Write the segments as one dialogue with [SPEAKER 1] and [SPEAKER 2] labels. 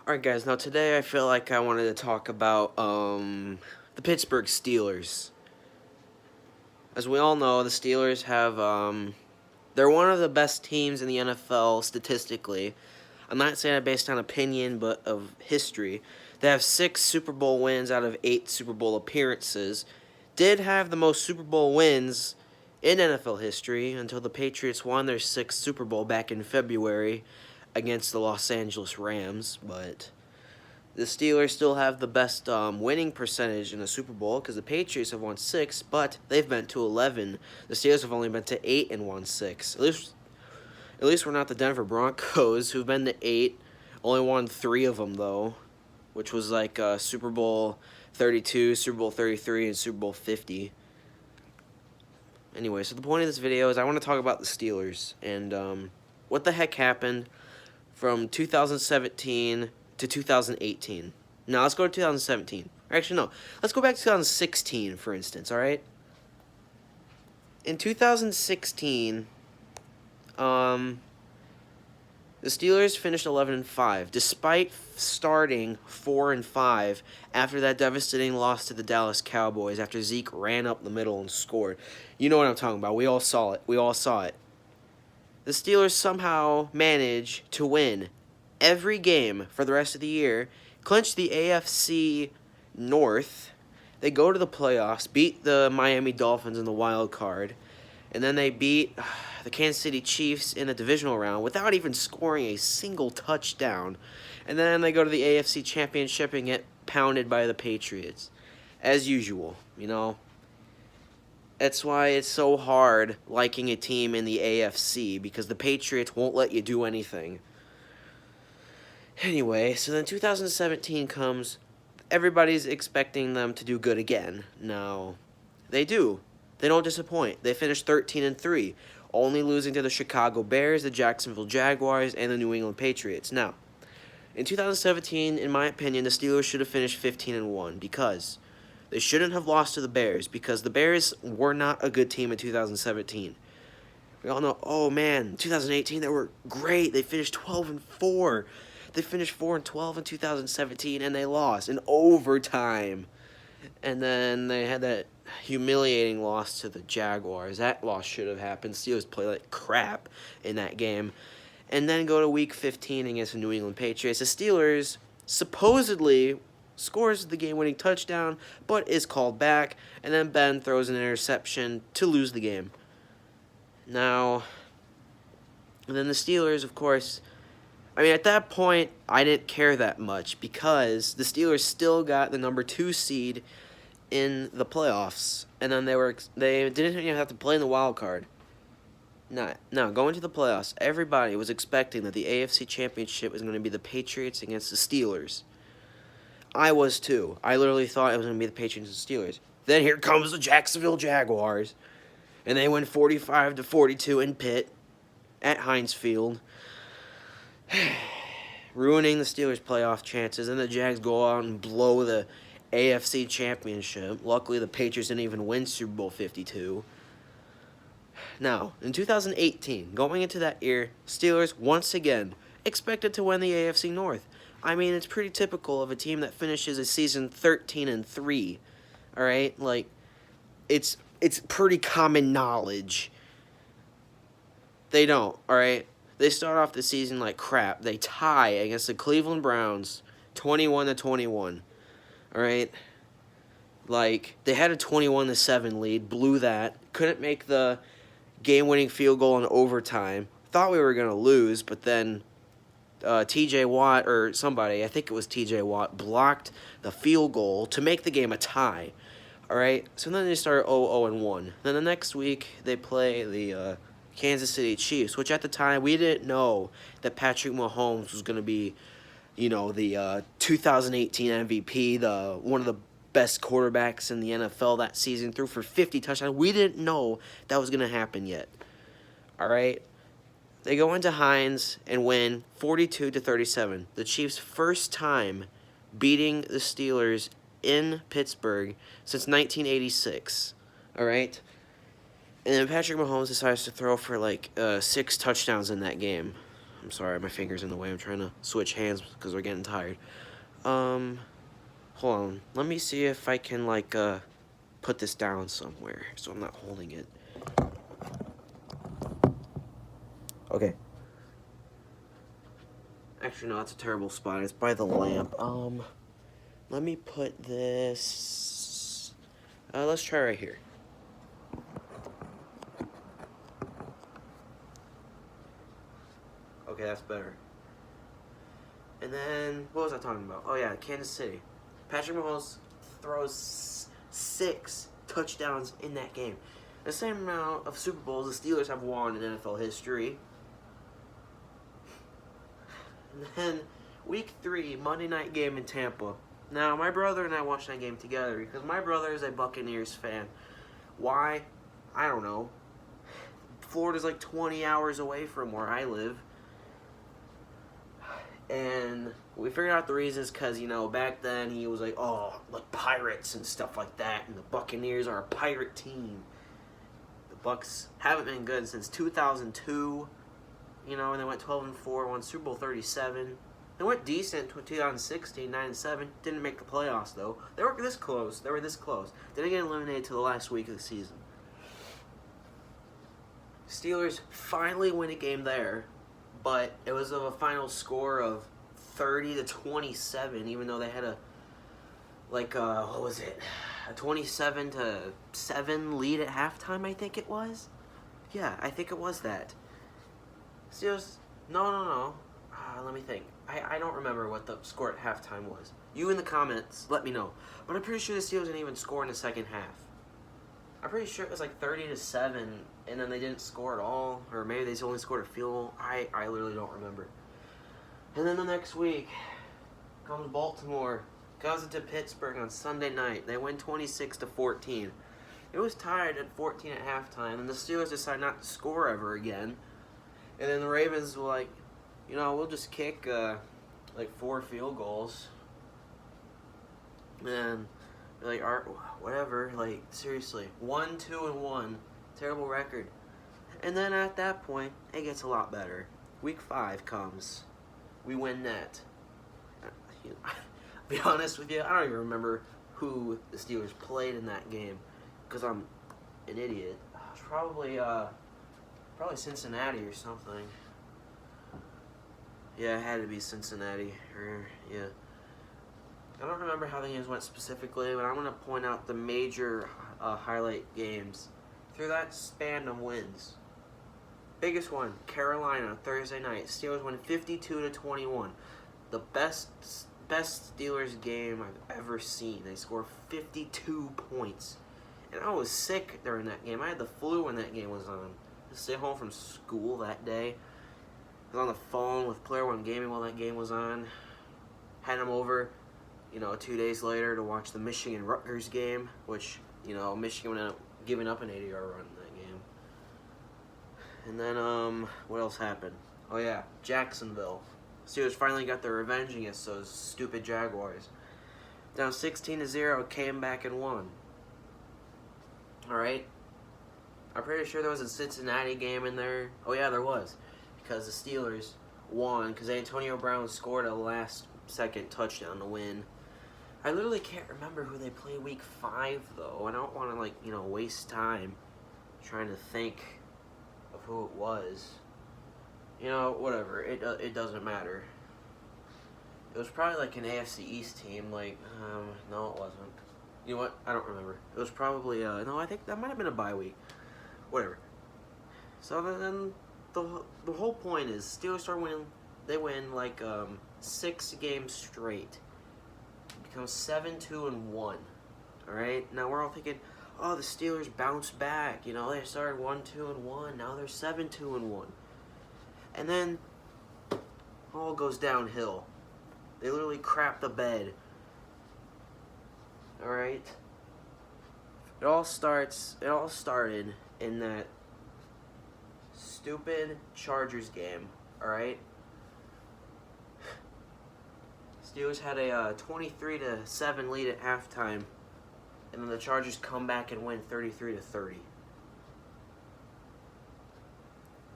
[SPEAKER 1] Alright guys, now today I feel like I wanted to talk about the Pittsburgh Steelers. As we all know, the Steelers have they're one of the best teams in the NFL statistically. I'm not saying that based on opinion, but of history. They have 6 Super Bowl wins out of 8 Super Bowl appearances. Did have the most Super Bowl wins in NFL history until the Patriots won their 6th Super Bowl back in February against the Los Angeles Rams, but the Steelers still have the best winning percentage in the Super Bowl because the Patriots have won 6, but they've been to 11. The Steelers have only been to 8 and won 6. At least we're not the Denver Broncos, who've been to 8, only won 3 of them though, which was like Super Bowl 32, Super Bowl 33, and Super Bowl 50. Anyway, so the point of this video is I want to talk about the Steelers and what the heck happened from 2017 to 2018. Now let's go to 2017. Actually, no. Let's go back to 2016, for instance, alright? In 2016, the Steelers finished 11-5, despite starting 4-5 after that devastating loss to the Dallas Cowboys after Zeke ran up the middle and scored. You know what I'm talking about. We all saw it. The Steelers somehow managed to win every game for the rest of the year, clinch the AFC North. They go to the playoffs, beat the Miami Dolphins in the wild card, and then they beat the Kansas City Chiefs in the divisional round without even scoring a single touchdown. And then they go to the AFC Championship and get pounded by the Patriots, as usual, you know. That's why it's so hard liking a team in the AFC, because the Patriots won't let you do anything. Anyway, so then 2017 comes. Everybody's expecting them to do good again. Now, they do. They don't disappoint. They finished 13-3, only losing to the Chicago Bears, the Jacksonville Jaguars, and the New England Patriots. Now, in 2017, in my opinion, the Steelers should have finished 15-1 because they shouldn't have lost to the Bears, because the Bears were not a good team in 2017. We all know, oh man, 2018 they were great. They finished 12-4. They finished 4-12 in 2017, and they lost in overtime. And then they had that humiliating loss to the Jaguars. That loss should have happened. Steelers played like crap in that game. And then go to Week 15 against the New England Patriots. The Steelers supposedly scores the game-winning touchdown, but is called back. And then Ben throws an interception to lose the game. Now, and then the Steelers, of course, I mean, at that point, I didn't care that much because the Steelers still got the number 2 seed in the playoffs, and then they didn't even have to play in the wild card. Now, going to the playoffs, everybody was expecting that the AFC Championship was going to be the Patriots against the Steelers. I was too. I literally thought it was going to be the Patriots and Steelers. Then here comes the Jacksonville Jaguars, and they win 45-42 in Pitt at Heinz Field, ruining the Steelers' playoff chances. And the Jags go out and blow the AFC Championship. Luckily, the Patriots didn't even win Super Bowl 52. Now, in 2018, going into that year, Steelers once again expected to win the AFC North. I mean, it's pretty typical of a team that finishes a season 13-3. All right, like it's pretty common knowledge. They don't. All right. They start off the season like crap. They tie against the Cleveland Browns 21-21. All right? Like, they had a 21-7 lead, blew that, couldn't make the game-winning field goal in overtime. Thought we were going to lose, but then TJ Watt, or somebody, I think it was TJ Watt, blocked the field goal to make the game a tie. All right? So then they start 0-1. Then the next week, they play the Kansas City Chiefs, which at the time we didn't know that Patrick Mahomes was going to be, you know, the 2018 MVP, one of the best quarterbacks in the NFL that season, threw for 50 touchdowns. We didn't know that was going to happen yet. All right? They go into Heinz and win 42-37. The Chiefs' first time beating the Steelers in Pittsburgh since 1986. All right? And then Patrick Mahomes decides to throw for like 6 touchdowns in that game. I'm sorry, my finger's in the way. I'm trying to switch hands because we're getting tired. Hold on. Let me see if I can, like, put this down somewhere so I'm not holding it. Okay. Actually, no, that's a terrible spot. It's by the lamp. Let me put this... let's try right here. Okay, that's better. And then, what was I talking about? Oh yeah, Kansas City. Patrick Mahomes throws 6 touchdowns in that game. The same amount of Super Bowls the Steelers have won in NFL history. And then, week 3, Monday night game in Tampa. Now, my brother and I watched that game together because my brother is a Buccaneers fan. Why? I don't know. Florida's like 20 hours away from where I live. And we figured out the reasons because, you know, back then he was like, oh, like pirates and stuff like that. And the Buccaneers are a pirate team. The Bucs haven't been good since 2002. You know, and they went 12-4, won Super Bowl 37. They went decent to 2016, 9-7. Didn't make the playoffs, though. They were this close. They were this close. Didn't get eliminated till the last week of the season. Steelers finally win a game there, but it was of a final score of 30-27, even though they had a, like, what was it? A 27-7 lead at halftime, I think it was? Yeah, I think it was that. Steelers, no. Let me think. I don't remember what the score at halftime was. You in the comments, let me know. But I'm pretty sure the Steelers didn't even score in the second half. I'm pretty sure it was like 30-7, and then they didn't score at all, or maybe they only scored a field goal. I literally don't remember. And then the next week comes Baltimore, goes into Pittsburgh on Sunday night. They win 26-14. It was tied at 14 at halftime, and the Steelers decided not to score ever again. And then the Ravens were like, you know, we'll just kick like 4 field goals. And they're like, all right, whatever. Like, seriously, 1-2-1, terrible record. And then at that point, it gets a lot better. Week 5 comes. We win that. Be honest with you, I don't even remember who the Steelers played in that game because I'm an idiot. It's probably Cincinnati or something. Yeah, it had to be Cincinnati. Yeah. I don't remember how the games went specifically, but I'm going to point out the major highlight games through that span of wins. Biggest one, Carolina, Thursday night. Steelers win 52-21. The best Steelers game I've ever seen. They scored 52 points. And I was sick during that game. I had the flu when that game was on. I stayed home from school that day. I was on the phone with Player One Gaming while that game was on. Had them over, 2 days later to watch the Michigan-Rutgers game, which, Michigan ended up giving up an 80-yard run in that game. And then, what else happened? Oh, yeah, Jacksonville. Steelers finally got their revenge against those stupid Jaguars. Down 16-0, came back and won. Alright? I'm pretty sure there was a Cincinnati game in there. Oh, yeah, there was. Because the Steelers won, because Antonio Brown scored a last-second touchdown to win. I literally can't remember who they played week 5, though. I don't want to, waste time trying to think of who it was. Whatever. It doesn't matter. It was probably like an AFC East team. No, it wasn't. You know what? I don't remember. It was probably, no, I think that might have been a bye week. Whatever. So then the whole point is Steelers start winning. They win 6 games straight. It becomes 7-2-1. Alright? Now we're all thinking, oh, the Steelers bounced back. They started 1-2-1. Now they're 7-2-1. And then all goes downhill. They literally crap the bed. Alright? It all started in that stupid Chargers game. Alright? Steelers had a 23-7 lead at halftime. And then the Chargers come back and win 33-30.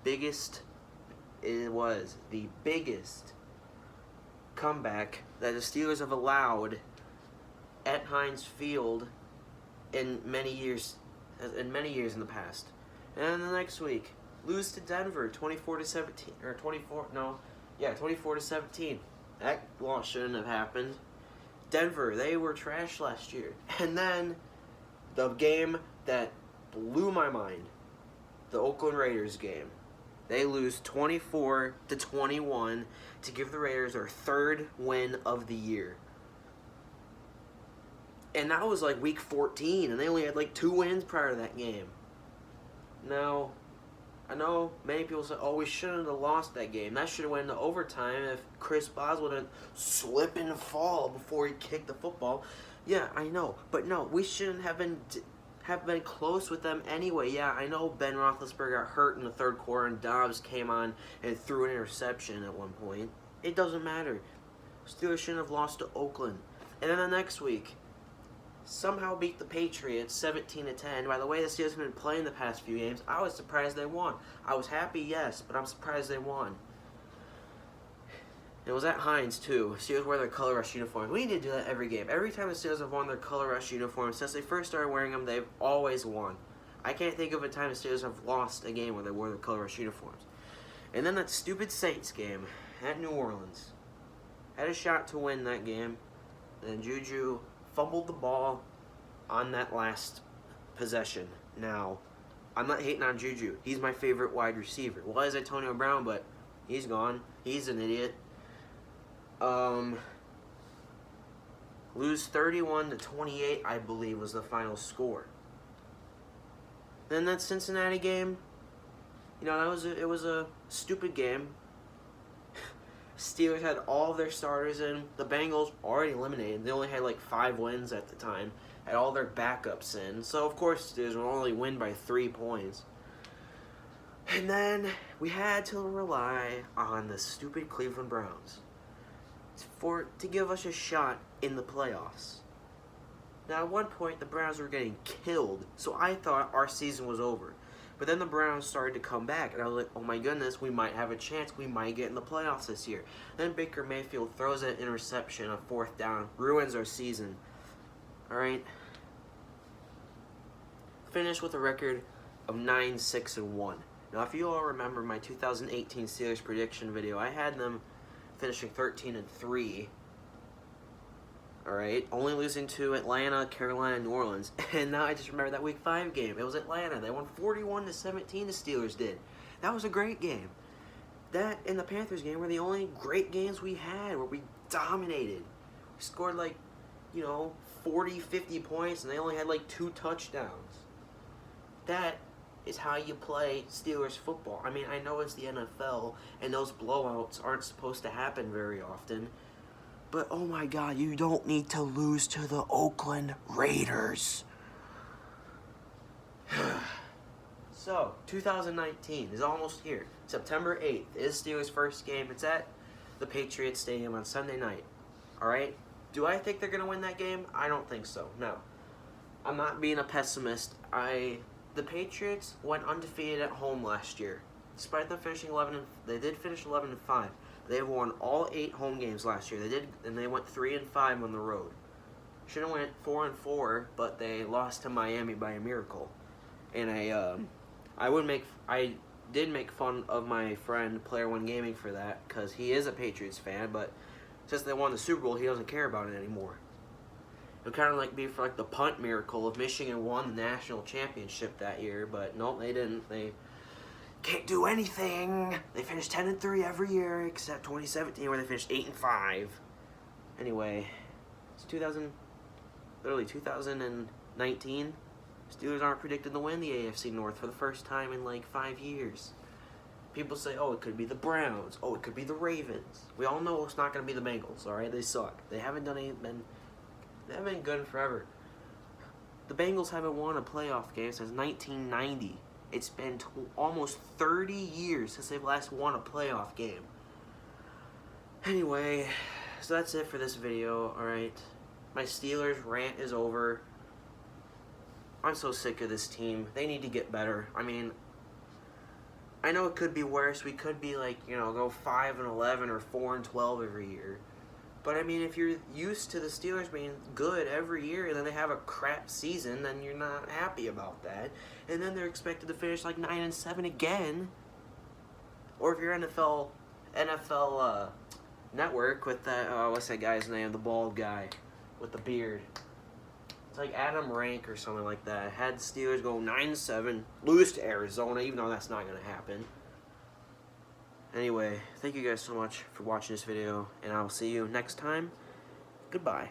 [SPEAKER 1] Biggest It was the biggest comeback that the Steelers have allowed at Heinz Field in many years in the past. And then the next week, lose to Denver 24-17 or 24-17. That loss shouldn't have happened. Denver, they were trash last year. And then the game that blew my mind, the Oakland Raiders game. They lose 24-21 to give the Raiders their third win of the year. And that was like week 14, and they only had like 2 wins prior to that game. Now, I know many people say, oh, we shouldn't have lost that game. That should have went into overtime if Chris Boswell didn't slip and fall before he kicked the football. Yeah, I know. But no, we shouldn't have been close with them anyway. Yeah, I know Ben Roethlisberger got hurt in the third quarter and Dobbs came on and threw an interception at one point. It doesn't matter. Steelers shouldn't have lost to Oakland. And then the next week, somehow beat the Patriots 17-10. By the way, the Steelers have been playing the past few games. I was surprised they won. I was happy, yes, but I'm surprised they won. It was at Heinz, too. Steelers wear their color rush uniforms. We need to do that every game. Every time the Steelers have worn their color rush uniforms, since they first started wearing them, they've always won. I can't think of a time the Steelers have lost a game where they wore their color rush uniforms. And then that stupid Saints game at New Orleans. Had a shot to win that game. And Juju fumbled the ball on that last possession. Now, I'm not hating on Juju. He's my favorite wide receiver. Well, is Antonio Brown, but he's gone. He's an idiot. Lose 31-28, I believe, was the final score. Then that Cincinnati game, it was a stupid game. Steelers had all their starters in. The Bengals already eliminated. They only had like 5 wins at the time. Had all their backups in. So, of course, Steelers would only win by 3 points. And then we had to rely on the stupid Cleveland Browns to give us a shot in the playoffs. Now, at one point, the Browns were getting killed. So I thought our season was over. But then the Browns started to come back, and I was like, oh my goodness, we might have a chance. We might get in the playoffs this year. Then Baker Mayfield throws an interception on 4th down, ruins our season. All right? Finished with a record of 9-6-1. Now, if you all remember my 2018 Steelers prediction video, I had them finishing 13-3. All right, only losing to Atlanta, Carolina, New Orleans. And now I just remember that Week 5 game. It was Atlanta. They won 41-17, the Steelers did. That was a great game. That and the Panthers game were the only great games we had where we dominated. We scored 40, 50 points, and they only had 2 touchdowns. That is how you play Steelers football. I mean, I know it's the NFL, and those blowouts aren't supposed to happen very often. But, oh my God, you don't need to lose to the Oakland Raiders. So, 2019 is almost here. September 8th is Steelers' first game. It's at the Patriots Stadium on Sunday night. All right? Do I think they're going to win that game? I don't think so. No. I'm not being a pessimist. The Patriots went undefeated at home last year. Despite them finishing 11, they did finish 11-5. They won all 8 home games last year. They did, and they went 3-5 on the road. Should have went 4-4, but they lost to Miami by a miracle. And I did make fun of my friend Player One Gaming for that because he is a Patriots fan, but since they won the Super Bowl, he doesn't care about it anymore. It would kind of be for the punt miracle if Michigan won the national championship that year, but no, they didn't. They can't do anything. They finished 10-3 every year except 2017 where they finished 8-5. Anyway, it's 2019. Steelers aren't predicted to win the AFC North for the first time in 5 years. People say, oh, it could be the Browns. Oh, it could be the Ravens. We all know it's not going to be the Bengals, all right? They suck. They haven't been good in forever. The Bengals haven't won a playoff game since 1990. It's been almost 30 years since they've last won a playoff game. Anyway, so that's it for this video, alright? My Steelers rant is over. I'm so sick of this team. They need to get better. I mean, I know it could be worse. We could be like, you know, go 5-11 or 4-12 every year. But I mean, if you're used to the Steelers being good every year and then they have a crap season, then you're not happy about that. And then they're expected to finish like 9-7 again. Or if you're NFL Network with that, what's that guy's name? The bald guy with the beard. It's like Adam Rank or something like that. Had the Steelers go 9-7, lose to Arizona, even though that's not going to happen. Anyway, thank you guys so much for watching this video, and I'll see you next time. Goodbye.